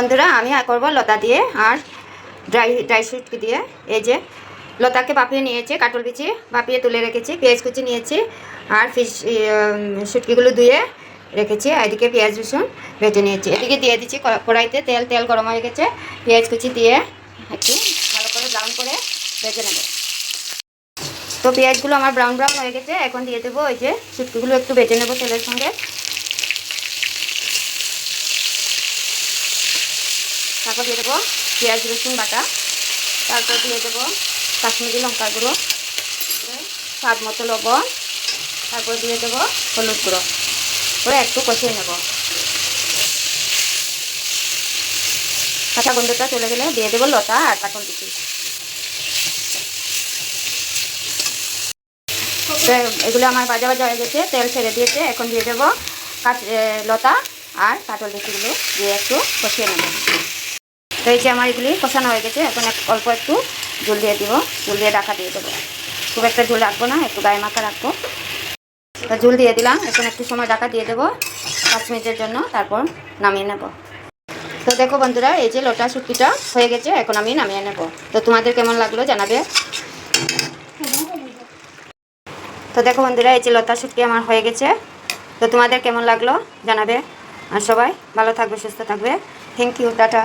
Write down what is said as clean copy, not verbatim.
বন্ধুরা আমি করব লতা দিয়ে আর ড্রাই শুটকি দিয়ে। এই যে লতাকে ভাপিয়ে নিয়েছি, কাটল বিচি ভাপিয়ে তুলে রেখেছি, পেঁয়াজ কুচি নিয়েছি আর শুটকিগুলো ধুয়ে রেখেছি। এদিকে পেঁয়াজ রসুন ভেজে নিয়েছি। এদিকে দিয়ে দিচ্ছি কড়াইতে তেল গরম হয়ে গেছে, পেঁয়াজ কুচি দিয়ে একটু ভালো করে ব্রাউন করে ভেজে নেব। তো পেঁয়াজগুলো আমার ব্রাউন হয়ে গেছে, এখন দিয়ে দেবো ওই যে শুটকিগুলো একটু ভেজে নেব তেলের সঙ্গে। তারপর দিয়ে দেবো পেঁয়াজ রসুন বাটা, তারপর দিয়ে দেবো কাশ্মীরি লঙ্কার গুঁড়ো, স্বাদ মতো লবণ, তারপর দিয়ে দেবো হলুদ গুঁড়ো করে একটু কষিয়ে নেব। কাঁচা গন্ধটা চলে গেলে দিয়ে দেবো লতা আর কাটল বিচি। এগুলো আমার ভাজা হয়ে গেছে, তেল ছেড়ে দিয়েছে। এখন দিয়ে দেবো লতা আর কাটল বিচিগুলো দিয়ে একটু কষিয়ে নেব। তো এই যে আমার এগুলি কষানো হয়ে গেছে, এখন অল্প একটু ঝোল দিয়ে দিব, ঝোল দিয়ে ঢাকা দিয়ে দেবো। খুব একটা ঝোল রাখবো না, একটু গায়ে মাখা রাখবো। তো ঝোল দিয়ে দিলাম, এখন একটু সময় ঢাকা দিয়ে দেবো 5 মিনিটের জন্য, তারপর নামিয়ে নেব। তো দেখো বন্ধুরা, এই যে লতা শুটকিটা হয়ে গেছে, এখন আমি নামিয়ে নেব। তো তোমাদের কেমন লাগলো জানাবে। তো দেখো বন্ধুরা, এই যে লতা শুটকি আমার হয়ে গেছে, তো তোমাদের কেমন লাগলো জানাবে। আর সবাই ভালো থাকবে, সুস্থ থাকবে। Thank you, tata.